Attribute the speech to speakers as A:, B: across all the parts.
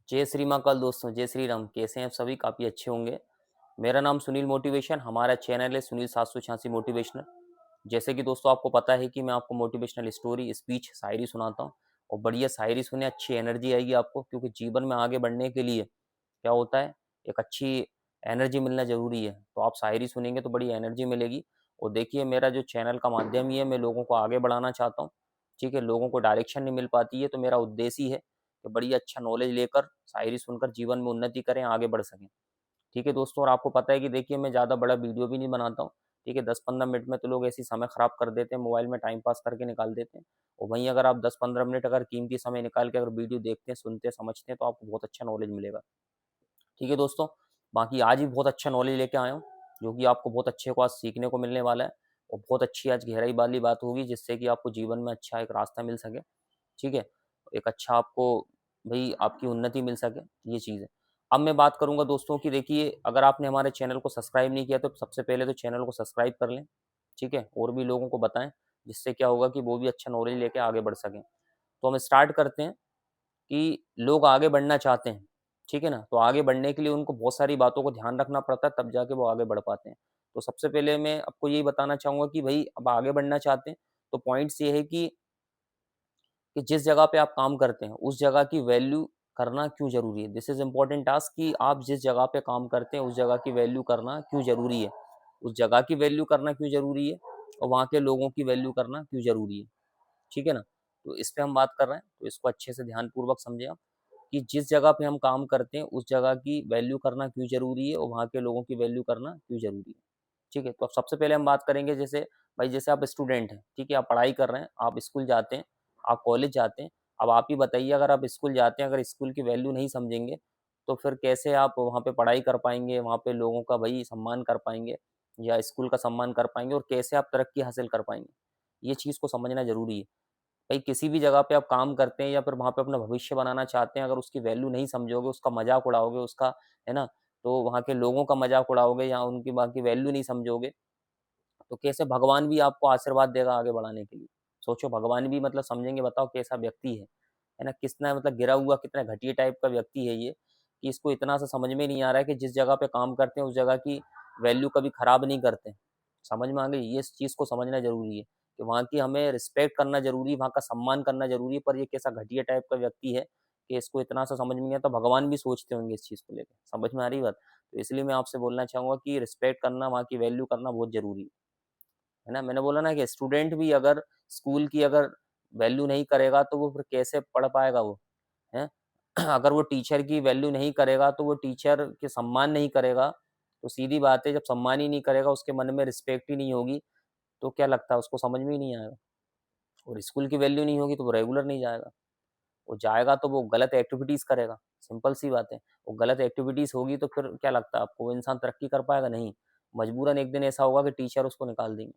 A: जय श्री महाकाल दोस्तों, जय श्री राम। कैसे हैं आप सभी? काफ़ी अच्छे होंगे। मेरा नाम सुनील मोटिवेशन, हमारा चैनल है सुनील 786 मोटिवेशनल। जैसे कि दोस्तों आपको पता है कि मैं आपको मोटिवेशनल स्टोरी, स्पीच, शायरी सुनाता हूँ और बढ़िया शायरी सुने, अच्छी एनर्जी आएगी आपको, क्योंकि जीवन में आगे बढ़ने के लिए क्या होता है, एक अच्छी एनर्जी मिलना ज़रूरी है। तो आप शायरी सुनेंगे तो बड़ी एनर्जी मिलेगी। और देखिए, मेरा जो चैनल का माध्यम ही है, मैं लोगों को आगे बढ़ाना चाहता हूँ। ठीक है, लोगों को डायरेक्शन नहीं मिल पाती है, तो मेरा उद्देश्य ही है कि बड़ी अच्छा नॉलेज लेकर, शायरी सुनकर जीवन में उन्नति करें, आगे बढ़ सकें। ठीक है दोस्तों, और आपको पता है कि देखिए, मैं ज़्यादा बड़ा वीडियो भी नहीं बनाता हूँ। ठीक है, 10-15 मिनट में तो लोग ऐसे ही समय खराब कर देते हैं, मोबाइल में टाइम पास करके निकाल देते हैं। और वहीं अगर आप 10-15 मिनट अगर कीमती समय निकाल के अगर वीडियो देखते हैं, सुनते हैं, समझते हैं, तो आपको बहुत अच्छा नॉलेज मिलेगा। ठीक है दोस्तों, बाकी आज भी बहुत अच्छा नॉलेज लेके आया हूँ, जो कि आपको बहुत अच्छे को आज सीखने को मिलने वाला है। और बहुत अच्छी आज गहराई वाली बात होगी, जिससे कि आपको जीवन में अच्छा एक रास्ता मिल सके। ठीक है, एक अच्छा आपको भाई आपकी उन्नति मिल सके, ये चीज़ है। अब मैं बात करूँगा दोस्तों कि देखिए, अगर आपने हमारे चैनल को सब्सक्राइब नहीं किया तो सबसे पहले तो चैनल को सब्सक्राइब कर लें। ठीक है, और भी लोगों को बताएं, जिससे क्या होगा कि वो भी अच्छा नॉलेज लेके आगे बढ़ सकें। तो हम स्टार्ट करते हैं कि लोग आगे बढ़ना चाहते हैं। ठीक है ना, तो आगे बढ़ने के लिए उनको बहुत सारी बातों को ध्यान रखना पड़ता है, तब जाके वो आगे बढ़ पाते हैं। तो सबसे पहले मैं आपको यही बताना चाहूँगा कि भाई, अब आगे बढ़ना चाहते हैं तो पॉइंट्स ये है कि जिस जगह पे आप काम करते हैं, उस जगह की वैल्यू करना क्यों ज़रूरी है। दिस इज़ इम्पोर्टेंट टास्क कि आप जिस जगह पे काम करते हैं, उस जगह की वैल्यू करना क्यों ज़रूरी है। उस जगह की वैल्यू करना क्यों ज़रूरी है और वहाँ के लोगों की वैल्यू करना क्यों ज़रूरी है। ठीक है ना? तो इस पे हम बात कर रहे हैं, तो इसको अच्छे से ध्यानपूर्वक समझें आप कि जिस जगह पे हम काम करते हैं, उस जगह की वैल्यू करना क्यों ज़रूरी है और वहाँ के लोगों की वैल्यू करना क्यों ज़रूरी है। ठीक है? तो अब सबसे पहले हम बात करेंगे, जैसे भाई जैसे आप स्टूडेंट हैं, ठीक है? आप पढ़ाई कर रहे हैं, आप स्कूल जाते हैं, आप कॉलेज जाते हैं। अब आप ही बताइए, अगर आप स्कूल जाते हैं, अगर स्कूल की वैल्यू नहीं समझेंगे, तो फिर कैसे आप वहाँ पे पढ़ाई कर पाएँगे, वहाँ पे लोगों का भई सम्मान कर पाएँगे या स्कूल का सम्मान कर पाएँगे और कैसे आप तरक्की हासिल कर पाएँगे? ये चीज़ को समझना ज़रूरी है। भाई किसी भी जगह पे आप काम करते हैं या फिर वहाँ पे अपना भविष्य बनाना चाहते हैं, अगर उसकी वैल्यू नहीं समझोगे, उसका मज़ाक उड़ाओगे, उसका है ना? तो वहाँ के लोगों का मज़ाक उड़ाओगे या उनकी वहाँ की वैल्यू नहीं समझोगे, तो कैसे भगवान भी आपको आशीर्वाद देगा आगे बढ़ाने के लिए? सोचो, भगवान भी मतलब समझेंगे, बताओ कैसा व्यक्ति है ना? कितना मतलब गिरा हुआ, कितना घटिया टाइप का व्यक्ति है ये, कि इसको इतना सा समझ में नहीं आ रहा है कि जिस जगह पे काम करते हैं, उस जगह की वैल्यू कभी खराब नहीं करते। समझ में आ गई? ये इस चीज़ को समझना ज़रूरी है कि वहाँ की हमें रिस्पेक्ट करना ज़रूरी है, वहाँ का सम्मान करना ज़रूरी है, पर ये कैसा घटिया टाइप का व्यक्ति है कि इसको इतना सा समझ में नहीं आता, भगवान भी सोचते होंगे इस चीज़ को लेके। समझ में आ रही बात? तो इसलिए मैं आपसे बोलना चाहूँगा कि रिस्पेक्ट करना, वहाँ की वैल्यू करना बहुत ज़रूरी है ना? मैंने बोला ना कि स्टूडेंट भी अगर स्कूल की अगर वैल्यू नहीं करेगा, तो वो फिर कैसे पढ़ पाएगा वो, हैं? अगर वो टीचर की वैल्यू नहीं करेगा, तो वो टीचर के सम्मान नहीं करेगा, तो सीधी बात है, जब सम्मान ही नहीं करेगा, उसके मन में रिस्पेक्ट ही नहीं होगी, तो क्या लगता है उसको समझ में ही नहीं आएगा। और स्कूल की वैल्यू नहीं होगी तो वो रेगुलर नहीं जाएगा। वो जाएगा तो वो गलत एक्टिविटीज़ करेगा, सिंपल सी बात है। वो गलत एक्टिविटीज़ होगी तो फिर क्या लगता है आपको, वो इंसान तरक्की कर पाएगा? नहीं। मजबूरन एक दिन ऐसा होगा कि टीचर उसको निकाल देंगे।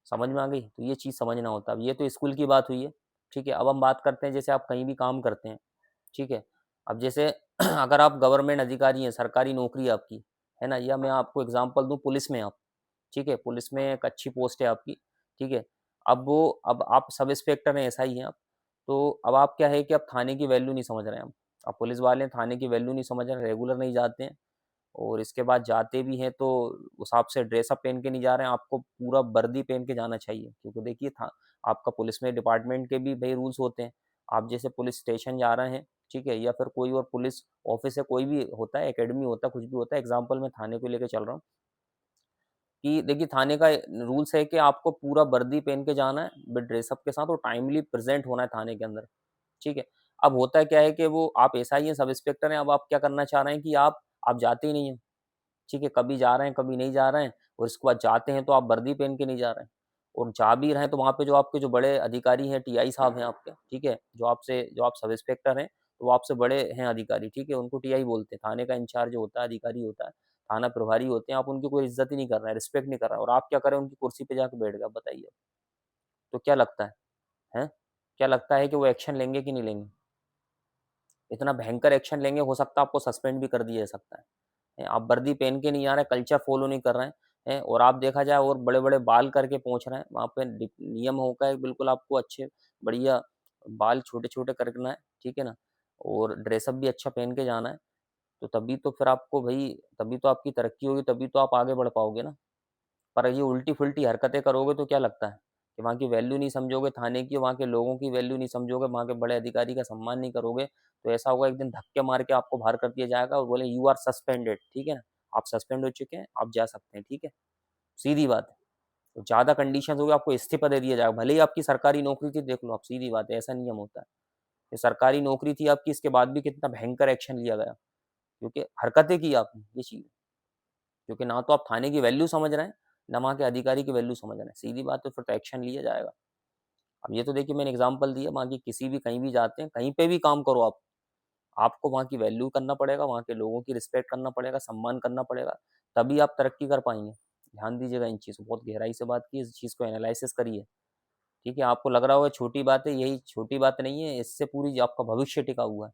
A: समझ में आ गई? तो ये चीज़ समझना होता है। अब ये तो स्कूल की बात हुई है, ठीक है? अब हम बात करते हैं, जैसे आप कहीं भी काम करते हैं, ठीक है? अब जैसे अगर आप गवर्नमेंट अधिकारी हैं, सरकारी नौकरी है आपकी, है ना? या मैं आपको एग्ज़ाम्पल दूँ, पुलिस में आप, ठीक है? पुलिस में एक अच्छी पोस्ट है आपकी, ठीक है? अब आप सब इंस्पेक्टर हैं, एसआई हैं आप, तो अब आप क्या है कि आप थाने की वैल्यू नहीं समझ रहे हैं आप। आप पुलिस वाले हैं, थाने की वैल्यू नहीं समझ रहे हैं, रेगुलर नहीं जाते हैं। और इसके बाद जाते भी हैं तो उस हिसाब से ड्रेसअप पहन के नहीं जा रहे हैं, आपको पूरा वर्दी पहन के जाना चाहिए, क्योंकि देखिए था आपका पुलिस में डिपार्टमेंट के भी भाई रूल्स होते हैं। आप जैसे पुलिस स्टेशन जा रहे हैं, ठीक है, या फिर कोई और पुलिस ऑफिस है, कोई भी होता है, एकेडमी होता है, कुछ भी होता है, एग्जाम्पल मैं थाने को लेकर चल रहा हूँ कि देखिए थाने का रूल्स है कि आपको पूरा वर्दी पहन के जाना है विद ड्रेसअप के साथ, और टाइमली प्रेजेंट होना है थाने के अंदर। ठीक है। अब होता क्या है कि वो आप एसआई हैं, सब इंस्पेक्टर हैं, अब आप क्या करना चाह रहे हैं कि आप जाते ही नहीं हैं। ठीक है, कभी जा रहे हैं, कभी नहीं जा रहे हैं, और इसके बाद जाते हैं तो आप वर्दी पहन के नहीं जा रहे हैं। और जा भी रहे हैं तो वहाँ पे जो आपके जो बड़े अधिकारी हैं, टीआई साहब हैं आपके, ठीक है, जो आप सब इंस्पेक्टर हैं, तो वो आपसे बड़े हैं अधिकारी, ठीक है, उनको टीआई बोलते हैं। थाने का इंचार्ज होता है, अधिकारी होता है, थाना प्रभारी होते हैं, आप उनकी कोई इज्जत ही नहीं कर रहे हैं, रिस्पेक्ट नहीं कर रहे हैं, और आप क्या करें, उनकी कुर्सी पे जाके बैठ गए। अब बताइए, तो क्या लगता है? हैं? क्या लगता है कि वो एक्शन लेंगे कि नहीं लेंगे? इतना भयंकर एक्शन लेंगे, हो सकता है आपको सस्पेंड भी कर दिया जा सकता है। आप वर्दी पहन के नहीं आ रहे, कल्चर फॉलो नहीं कर रहे हैं, और आप देखा जाए और बड़े-बड़े बाल करके पहुँच रहे हैं, वहाँ पे नियम होता है बिल्कुल, आपको अच्छे बढ़िया बाल छोटे-छोटे करना है, ठीक है ना? और ड्रेसअप भी अच्छा पहन के जाना है, तो तभी तो फिर आपको भाई, तभी तो आपकी तरक्की होगी, तभी तो आप आगे बढ़ पाओगे ना। पर ये उल्टी-फुल्टी हरकतें करोगे तो क्या लगता है कि वहाँ की वैल्यू नहीं समझोगे थाने की, वहाँ के लोगों की वैल्यू नहीं समझोगे, वहाँ के बड़े अधिकारी का सम्मान नहीं करोगे, तो ऐसा होगा एक दिन धक्के मार के आपको बाहर कर दिया जाएगा और बोले यू आर सस्पेंडेड, ठीक है ना? आप सस्पेंड हो चुके हैं, आप जा सकते हैं, ठीक है? सीधी बात है। तो ज़्यादा कंडीशंस हो गई, आपको इस्तीफा दे दिया जाएगा, भले ही आपकी सरकारी नौकरी थी, देख लो आप, सीधी बात है, ऐसा नियम होता है। ये सरकारी नौकरी थी आपकी, इसके बाद भी कितना भयंकर एक्शन लिया गया, क्योंकि हरकतें की आपने, ये चीज़ है। क्योंकि ना तो आप थाने की वैल्यू समझ रहे हैं, ना वहाँ के अधिकारी की वैल्यू समझ रहे हैं। सीधी बात है, फिर तो एक्शन लिया जाएगा। अब ये तो देखिए मैंने एग्ज़ाम्पल दिया, बाकी किसी भी कहीं भी जाते हैं, कहीं पे भी काम करो आप, आपको वहाँ की वैल्यू करना पड़ेगा, वहाँ के लोगों की रिस्पेक्ट करना पड़ेगा, सम्मान करना पड़ेगा, तभी आप तरक्की कर पाएँगे। ध्यान दीजिएगा इन चीज़ों को, बहुत गहराई से बात की, इस चीज़ को एनालाइसिस करिए, ठीक है? आपको लग रहा होगा छोटी बात है, यही छोटी बात नहीं है, इससे पूरी आपका भविष्य टिका हुआ है।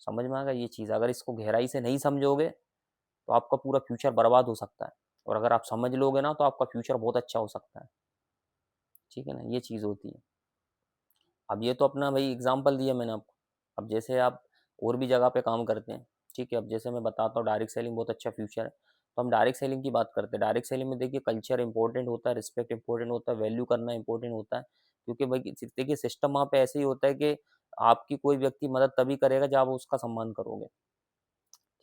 A: समझ में आ गया ये चीज़? अगर इसको गहराई से नहीं समझोगे, तो आपका पूरा फ्यूचर बर्बाद हो सकता है, और अगर आप समझ लोगे ना, तो आपका फ्यूचर बहुत अच्छा हो सकता है। ठीक है ना? ये चीज़ होती है। अब ये तो अपना भाई एग्ज़ाम्पल दिया मैंने आपको। अब जैसे आप और भी जगह पे काम करते हैं, ठीक है? अब जैसे मैं बताता हूँ, डायरेक्ट सेलिंग बहुत अच्छा फ्यूचर है। तो हम डायरेक्ट सेलिंग की बात करते हैं। डायरेक्ट सेलिंग में देखिए कल्चर इम्पोर्टेंट होता है, रिस्पेक्ट इम्पोर्टेंट होता है, वैल्यू करना इम्पोर्टेंट होता है। क्योंकि भाई देखिए सिस्टम वहाँ पे ऐसे ही होता है कि आपकी कोई व्यक्ति मदद तभी करेगा जब आप उसका सम्मान करोगे।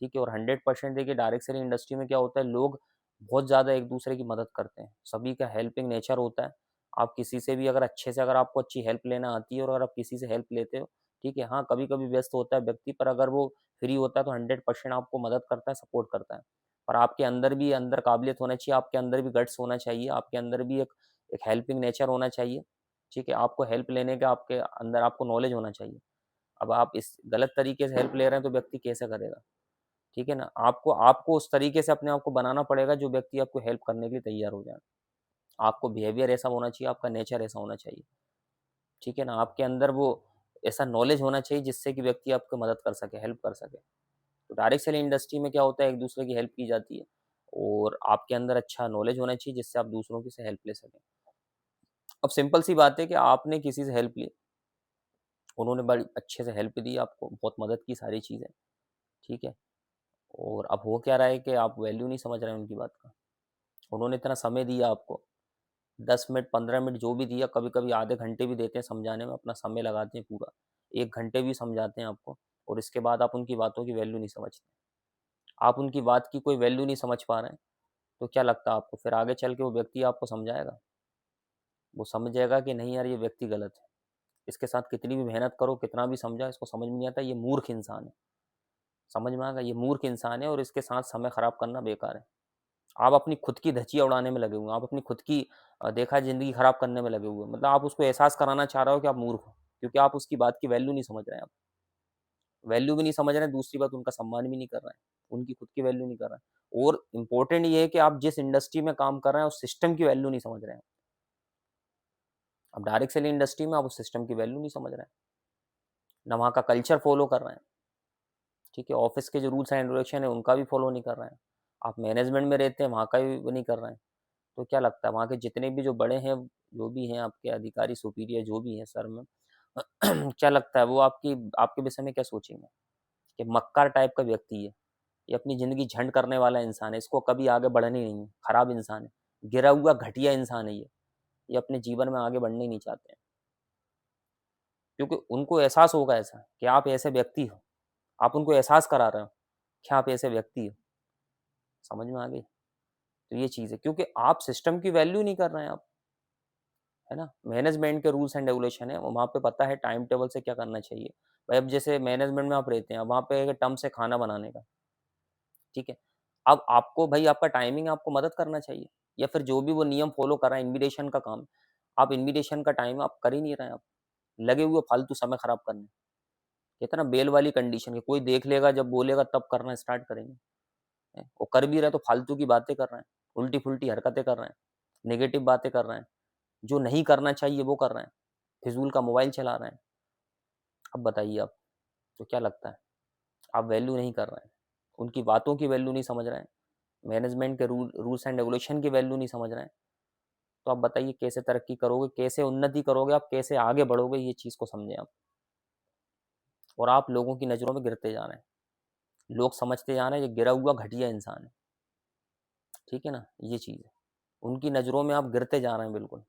A: ठीक है? और 100% देखिए डायरेक्ट सेलिंग इंडस्ट्री में क्या होता है, लोग बहुत ज़्यादा एक दूसरे की मदद करते हैं, सभी का हेल्पिंग नेचर होता है। आप किसी से भी अगर अच्छे से, अगर आपको अच्छी हेल्प लेना आती है और अगर आप किसी से हेल्प लेते हो, ठीक है, हाँ कभी कभी व्यस्त होता है व्यक्ति, पर अगर वो फ्री होता है तो 100% आपको मदद करता है, सपोर्ट करता है। पर आपके अंदर भी अंदर काबिलियत होना चाहिए, आपके अंदर भी गट्स होना चाहिए, आपके अंदर भी एक हेल्पिंग नेचर होना चाहिए। ठीक है, आपको हेल्प लेने का आपके अंदर आपको नॉलेज होना चाहिए। अब आप इस गलत तरीके से हेल्प ले रहे हैं तो व्यक्ति कैसे करेगा? ठीक है ना? आपको आपको उस तरीके से अपने आप को बनाना पड़ेगा जो व्यक्ति आपको हेल्प करने के लिए तैयार हो जाए। आपको बिहेवियर ऐसा होना चाहिए, आपका नेचर ऐसा होना चाहिए। ठीक है ना? आपके अंदर वो ऐसा नॉलेज होना चाहिए जिससे कि व्यक्ति आपको मदद कर सके, हेल्प कर सके। तो डायरेक्ट सेलिंग इंडस्ट्री में क्या होता है, एक दूसरे की हेल्प की जाती है, और आपके अंदर अच्छा नॉलेज होना चाहिए जिससे आप दूसरों की से हेल्प ले सकें। अब सिंपल सी बात है कि आपने किसी से हेल्प ली, उन्होंने बड़ी अच्छे से हेल्प दी, आपको बहुत मदद की, सारी चीज़ें, ठीक है? और अब हो क्या रहा है कि आप वैल्यू नहीं समझ रहे हैं उनकी बात का। उन्होंने इतना समय दिया आपको, 10 मिनट, 15 मिनट जो भी दिया, कभी-कभी आधे घंटे भी देते हैं समझाने में, अपना समय लगाते हैं पूरा। 1 घंटे भी समझाते हैं आपको, और इसके बाद आप उनकी बातों की वैल्यू नहीं समझते। आप उनकी बात की कोई वैल्यू नहीं समझ पा रहे हैं, तो क्या लगता है आपको फिर आगे चल के वो व्यक्ति आपको समझाएगा? वो समझेगा कि नहीं यार ये व्यक्ति गलत है। इसके साथ कितनी भी मेहनत करो, कितना भी समझाओ, इसको समझ में नहीं आता, ये मूर्ख इंसान है। समझ में आ गया? ये मूर्ख इंसान है और इसके साथ समय खराब करना बेकार है। आप अपनी खुद की धज्जियाँ उड़ाने में लगे हुए हैं, आप अपनी खुद की देखा है ज़िंदगी खराब करने में लगे हुए हैं। मतलब आप उसको एहसास कराना चाह रहे हो कि आप मूर्ख हो, क्योंकि आप उसकी बात की वैल्यू नहीं समझ रहे हैं आप। वैल्यू भी नहीं समझ रहे हैं, दूसरी बात उनका सम्मान भी नहीं कर रहे हैं, उनकी खुद की वैल्यू नहीं कर रहे हैं। और इम्पोर्टेंट ये है कि आप जिस इंडस्ट्री में काम कर रहे हैं, उस सिस्टम की वैल्यू नहीं समझ रहे हैं। अब डायरेक्ट सेलिंग इंडस्ट्री में आप उस सिस्टम की वैल्यू नहीं समझ रहे हैं, ना वहाँ का कल्चर फॉलो कर रहे हैं, ठीक है? ऑफिस के जो रूल्स एंड रेगुलेशन है, उनका भी फॉलो नहीं कर रहे हैं। आप मैनेजमेंट में रहते हैं, वहाँ का भी वो नहीं कर रहे हैं। तो क्या लगता है वहाँ के जितने भी जो बड़े हैं, जो भी हैं आपके अधिकारी, सुपीरियर जो भी हैं सर में, क्या लगता है वो आपकी आपके विषय में क्या सोचेंगे? कि मक्कार टाइप का व्यक्ति है, ये अपनी ज़िंदगी झंड करने वाला इंसान है, इसको कभी आगे बढ़ना ही नहीं है, खराब इंसान है, गिरा हुआ घटिया इंसान है ये अपने जीवन में आगे बढ़ना ही नहीं चाहते हैं। क्योंकि उनको एहसास होगा ऐसा कि आप ऐसे व्यक्ति हो, आप उनको एहसास करा रहे हो कि आप ऐसे व्यक्ति हो। समझ में आ गई? तो ये चीज़ है, क्योंकि आप सिस्टम की वैल्यू नहीं कर रहे हैं आप। है ना? मैनेजमेंट के रूल्स एंड रेगुलेशन है, वहाँ पे पता है टाइम टेबल से क्या करना चाहिए। भाई अब जैसे मैनेजमेंट में आप रहते हैं, अब वहाँ पे एक टर्म्स है खाना बनाने का, ठीक है? अब आपको भाई आपका टाइमिंग आपको मदद करना चाहिए, या फिर जो भी वो नियम फॉलो कर रहा है इन्विटेशन का काम, आप इन्विटेशन का टाइम आप कर ही नहीं रहे हैं आप, लगे हुए फालतू समय खराब करने। कहते हैं ना बेल वाली कंडीशन, कि कोई देख लेगा जब बोलेगा तब करना स्टार्ट करेंगे, हैं? वो कर भी रहे हैं तो फालतू की बातें कर रहे हैं, उल्टी-फुल्टी हरकतें कर रहे हैं, नेगेटिव बातें कर रहे हैं, जो नहीं करना चाहिए वो कर रहे हैं, फिज़ूल का मोबाइल चला रहे हैं। अब बताइए आप, तो क्या लगता है? आप वैल्यू नहीं कर रहे हैं, उनकी बातों की वैल्यू नहीं समझ रहे हैं, मैनेजमेंट के रूल्स एंड रेगुलेशन की वैल्यू नहीं समझ रहे हैं, तो आप बताइए कैसे तरक्की करोगे, कैसे उन्नति करोगे आप, कैसे आगे बढ़ोगे, ये चीज़ को समझें आप। और आप लोगों की नज़रों में गिरते जा रहे हैं। लोग समझते जा रहे हैं ये गिरा हुआ घटिया इंसान है, ठीक है ना? ये चीज़ है। उनकी नज़रों में आप गिरते जा रहे हैं बिल्कुल।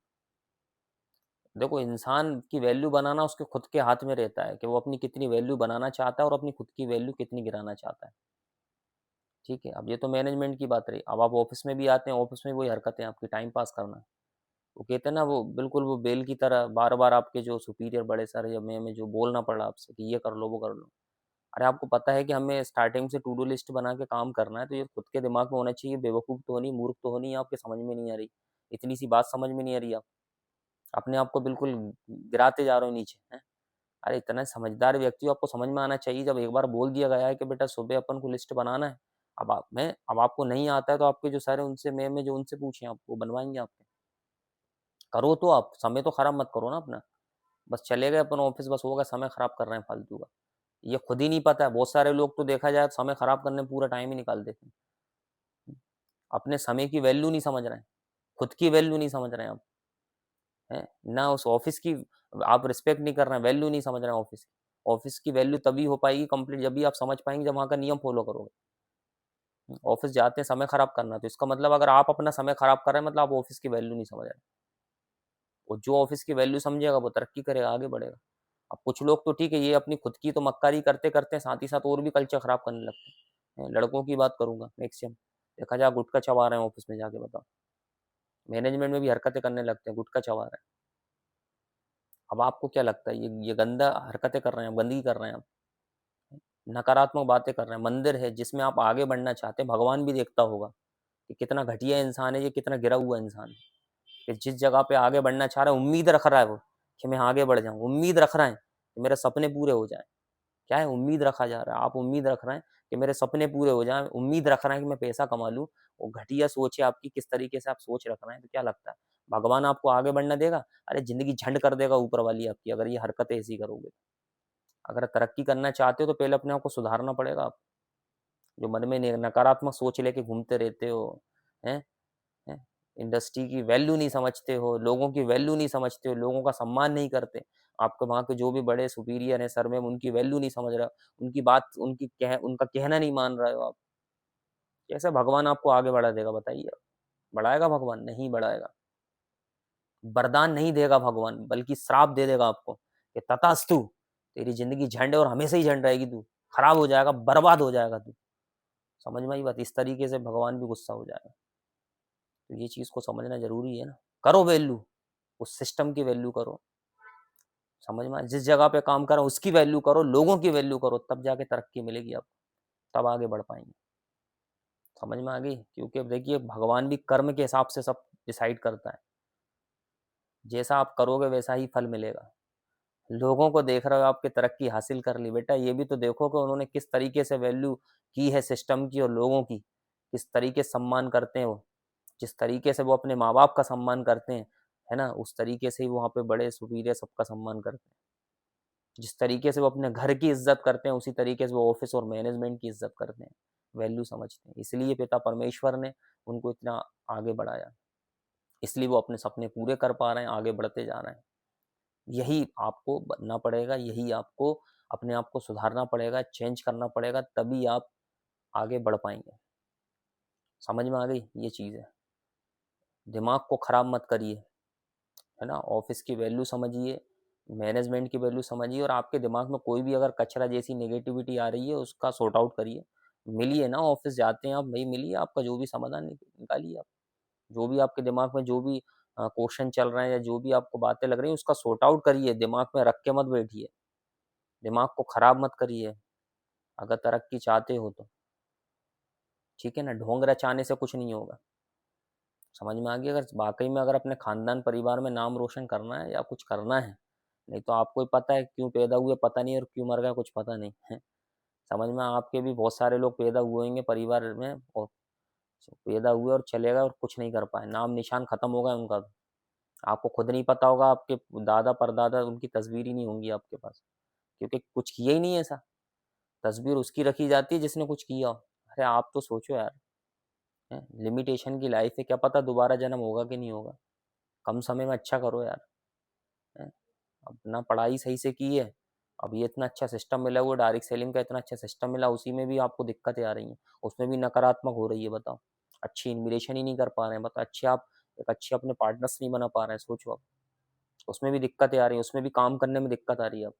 A: देखो, इंसान की वैल्यू बनाना उसके खुद के हाथ में रहता है कि वो अपनी कितनी वैल्यू बनाना चाहता है और अपनी खुद की वैल्यू कितनी गिराना चाहता है, ठीक है? अब ये तो मैनेजमेंट की बात रही। अब आप ऑफ़िस में भी आते हैं, ऑफ़िस में वही हरकतें आपकी, टाइम पास करना। वो कहते हैं ना, वो बिल्कुल वो बेल की तरह बार-बार आपके जो सुपीरियर बड़े सर या में जो बोलना पड़ा आपसे कि ये कर लो, वो कर लो। अरे आपको पता है कि हमें स्टार्टिंग से टू डू लिस्ट बना के काम करना है, तो ये खुद के दिमाग में होना चाहिए, बेवकूफ़ तो नहीं, मूर्ख तो नहीं, आपके समझ में नहीं आ रही। इतनी सी बात समझ में नहीं आ रही आप। अपने आप को बिल्कुल गिराते जा रहे हो नीचे, हैं? अरे इतना समझदार व्यक्ति हो, आपको समझ में आना चाहिए जब एक बार बोल दिया गया है कि बेटा सुबह अपन को लिस्ट बनाना है। अब आपको नहीं आता है तो आपके जो सर हैं उनसे में जो उनसे पूछें आप, वो बनवाएँगे आपके। करो तो आप, समय तो खराब मत करो ना अपना। बस चले गए अपन ऑफ़िस, बस हो गया, समय खराब कर रहे हैं फालतू का। ये खुद ही नहीं पता है, बहुत सारे लोग तो देखा जाए तो समय खराब करने में पूरा टाइम ही निकाल देते हैं। अपने समय की वैल्यू नहीं समझ रहे हैं, खुद की वैल्यू नहीं समझ रहे हैं आप, हैं? ना उस ऑफ़िस की आप रिस्पेक्ट नहीं कर रहे हैं, वैल्यू नहीं समझ रहे हैं ऑफ़िस की। ऑफ़िस की वैल्यू तभी हो पाएगी कंप्लीट जब भी आप समझ पाएँगे, जब वहाँ का नियम फ़ॉलो करोगे। ऑफ़िस जाते हैं समय खराब करना, तो इसका मतलब अगर आप अपना समय खराब कर रहे हैं, मतलब आप ऑफ़िस की वैल्यू नहीं समझ रहे। और जो ऑफ़िस की वैल्यू समझेगा वो तरक्की करेगा, आगे बढ़ेगा। अब कुछ लोग तो ठीक है, ये अपनी खुद की तो मक्कारी करते-करते साथ ही साथ और भी कल्चर खराब करने लगते हैं। लड़कों की बात करूँगा मैक्सिमम, देखा जाए गुटखा चबा रहे हैं ऑफ़िस में जाके, बताओ। मैनेजमेंट में भी हरकतें करने लगते हैं, गुटखा चबा रहे हैं। अब आपको क्या लगता है ये गंदा हरकतें कर रहे हैं, गंदगी कर रहे हैं आप, नकारात्मक बातें कर रहे हैं। मंदिर है जिसमें आप आगे बढ़ना चाहते हैं, भगवान भी देखता होगा कि कितना घटिया इंसान है ये, कितना गिरा हुआ इंसान है। कि जिस जगह पे आगे बढ़ना चाह रहा है, उम्मीद रख रहा है वो कि मैं आगे बढ़ जाऊँ, उम्मीद रख रहा है कि मेरे सपने पूरे हो जाएँ। क्या है, उम्मीद रखा जा रहा है, आप उम्मीद रख रहे हैं कि मेरे सपने पूरे हो जाएँ, उम्मीद रख रहे हैं कि मैं पैसा कमा लूँ। वो घटिया सोच है आपकी, किस तरीके से आप सोच रख रहे हैं, तो क्या लगता है, भगवान आपको आगे बढ़ना देगा? अरे ज़िंदगी झंड कर देगा ऊपर वाली आपकी, अगर ये हरकतें ऐसी करोगे। अगर तरक्की करना चाहते हो तो पहले अपने आप को सुधारना पड़ेगा आप। जो मन में नकारात्मक सोच लेके घूमते रहते हो, हैं? हैं? इंडस्ट्री की वैल्यू नहीं समझते हो, लोगों की वैल्यू नहीं समझते हो, लोगों का सम्मान नहीं करते। आपके वहाँ के जो भी बड़े सुपीरियर हैं, सर मैम, उनकी वैल्यू नहीं समझ रहे हो, उनकी बात उनका कहना नहीं मान रहे हो आप। कैसे भगवान आपको आगे बढ़ा देगा बताइए आप? बढ़ाएगा भगवान? नहीं बढ़ाएगा। वरदान नहीं देगा भगवान, बल्कि श्राप दे देगा आपको कि तथास्तु, तेरी ज़िंदगी झंड है और हमेशा ही झंड रहेगी तू, खराब हो जाएगा, बर्बाद हो जाएगा तू। समझ में आई बात? इस तरीके से भगवान भी गुस्सा हो जाएगा। तो ये चीज़ को समझना ज़रूरी है ना। करो वैल्यू, उस सिस्टम की वैल्यू करो। समझ में आया? जिस जगह पे काम कर रहा हूँ उसकी वैल्यू करो, लोगों की वैल्यू करो, तब जाके तरक्की मिलेगी आपको, तब आगे बढ़ पाएँगे। समझ में आ गई? क्योंकि अब देखिए, भगवान भी कर्म के हिसाब से सब डिसाइड करता है। जैसा आप करोगे वैसा ही फल मिलेगा। लोगों को देख रहे हो आपकी तरक्की हासिल कर ली, बेटा ये भी तो देखो कि उन्होंने किस तरीके से वैल्यू की है सिस्टम की और लोगों की, किस तरीके से सम्मान करते हैं वो। जिस तरीके से वो अपने माँ-बाप का सम्मान करते हैं, है ना? उस तरीके से ही वो वहाँ पे बड़े सुपीरियर सबका सम्मान करते हैं। जिस तरीके से वो अपने घर की इज़्ज़त करते हैं, उसी तरीके से वो ऑफ़िस और मैनेजमेंट की इज़्ज़त करते हैं, वैल्यू समझते हैं। इसलिए पिता परमेश्वर ने उनको इतना आगे बढ़ाया। इसलिए वो अपने सपने पूरे कर पा रहे हैं, आगे बढ़ते जा रहे हैं। यही आपको बनना पड़ेगा, यही आपको अपने आप को सुधारना पड़ेगा, चेंज करना पड़ेगा, तभी आप आगे बढ़ पाएँगे। समझ में आ गई? ये चीज़ है। दिमाग को खराब मत करिए, है ना? ऑफ़िस की वैल्यू समझिए, मैनेजमेंट की वैल्यू समझिए और आपके दिमाग में कोई भी अगर कचरा जैसी नेगेटिविटी आ रही है, उसका सॉर्ट आउट करिए। मिलिए ना, ऑफ़िस जाते हैं आप, भई मिलिए, आपका जो भी समाधान निकालिए आप। जो भी आपके दिमाग में जो भी क्वेश्चन चल रहे हैं या जो भी आपको बातें लग रही हैं, उसका सॉर्ट आउट करिए, दिमाग में रख के मत बैठिए। दिमाग को खराब मत करिए, अगर तरक्की चाहते हो तो। ठीक है ना? ढोंग रचाने से कुछ नहीं होगा। समझ में आ गई? अगर वाक़ई में अगर अपने ख़ानदान परिवार में नाम रोशन करना है या कुछ करना है, नहीं तो आपको ही पता है क्यों पैदा हुए पता नहीं और क्यों मर गए कुछ पता नहीं है। समझ में, आपके भी बहुत सारे लोग पैदा हुए होंगे परिवार में और पैदा हुए और चले गए और कुछ नहीं कर पाए, नाम निशान ख़त्म हो गया उनका। आपको खुद नहीं पता होगा, आपके दादा-परदादा उनकी तस्वीर ही नहीं होंगी आपके पास, क्योंकि कुछ किया ही नहीं ऐसा। तस्वीर उसकी रखी जाती है जिसने कुछ किया हो। अरे आप तो सोचो यार, हैं? लिमिटेशन की लाइफ़ है, क्या पता दोबारा जन्म होगा कि नहीं होगा। कम समय में अच्छा करो यार, हैं? अपना पढ़ाई सही से की है, अब ये इतना अच्छा सिस्टम मिला हुआ, डायरेक्ट सेलिंग का इतना अच्छा सिस्टम मिला, उसी में भी आपको दिक्कतें आ रही हैं, उसमें भी नकारात्मक हो रही है। बताओ, अच्छी इन्विटेशन ही नहीं कर पा रहे हैं, बताओ अच्छे आप एक अच्छे अपने पार्टनर्स नहीं बना पा रहे हैं, सोचो आप। उसमें भी दिक्कतें आ रही हैं, उसमें भी काम करने में दिक्कत आ रही है अब,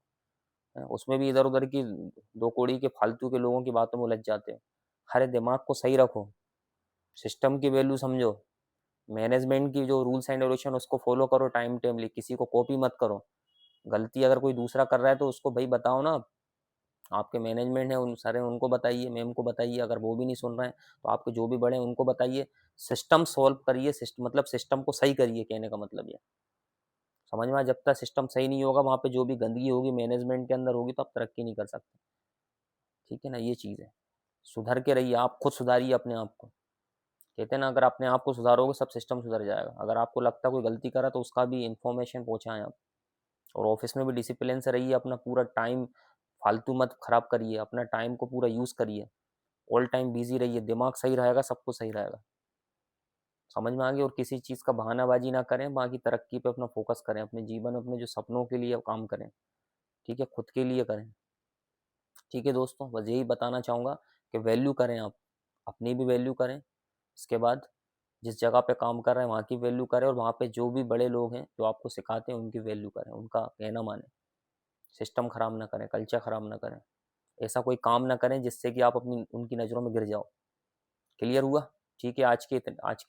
A: उसमें भी इधर उधर की दो कौड़ी के फालतू के लोगों की बातों में उलझ जाते हैं। अरे दिमाग को सही रखो, सिस्टम की वैल्यू समझो, मैनेजमेंट की जो रूल्स एंड रेगुलेशन उसको फॉलो करो टाइम टेमली, किसी को कॉपी मत करो। गलती अगर कोई दूसरा कर रहा है तो उसको भाई बताओ ना, आपके मैनेजमेंट है उन सारे उनको बताइए, मैम को बताइए। अगर वो भी नहीं सुन रहे हैं तो आपके जो भी बड़े हैं उनको बताइए। सिस्टम सॉल्व करिए, सिस्टम मतलब सिस्टम को सही करिए, कहने का मतलब ये समझ में आया? जब तक सिस्टम सही नहीं होगा, वहाँ पे जो भी गंदगी होगी मैनेजमेंट के अंदर होगी, तो आप तरक्की नहीं कर सकते। ठीक है ना, ये चीज़ है। सुधर के रहिए, आप खुद सुधारिए अपने आप को। कहते हैं ना, अगर अपने आप को सुधारोगे सब सिस्टम सुधर जाएगा। अगर आपको लगता है कोई गलती करा तो उसका भी इन्फॉर्मेशन पहुँचाएं आप। और ऑफिस में भी डिसिप्लिन से रहिए, अपना पूरा टाइम फालतू मत खराब करिए, अपना टाइम को पूरा यूज़ करिए, ऑल टाइम बिजी रहिए, दिमाग सही रहेगा सब कुछ सही रहेगा। समझ में आ गया? और किसी चीज़ का बहानाबाजी ना करें, बाकी तरक्की पे अपना फोकस करें, अपने जीवन अपने जो सपनों के लिए काम करें। ठीक है, खुद के लिए करें। ठीक है दोस्तों, बस यही बताना चाहूँगा कि वैल्यू करें आप, अपनी भी वैल्यू करें। इसके बाद जिस जगह पे काम कर रहे हैं वहाँ की वैल्यू करें, और वहाँ पे जो भी बड़े लोग हैं जो आपको सिखाते हैं उनकी वैल्यू करें, उनका कहना माने। सिस्टम खराब ना करें, कल्चर खराब ना करें, ऐसा कोई काम ना करें जिससे कि आप अपनी उनकी नज़रों में गिर जाओ। क्लियर हुआ? ठीक है, आज के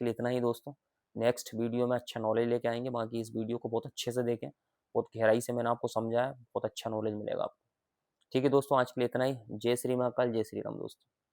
A: लिए इतना ही दोस्तों। नेक्स्ट वीडियो में अच्छा नॉलेज लेके आएंगे, बाकी इस वीडियो को बहुत अच्छे से देखें, बहुत गहराई से मैंने आपको समझाया, बहुत अच्छा नॉलेज मिलेगा आपको। ठीक है दोस्तों, आज के लिए इतना ही। जय श्री महाकाल, जय श्री राम दोस्तों।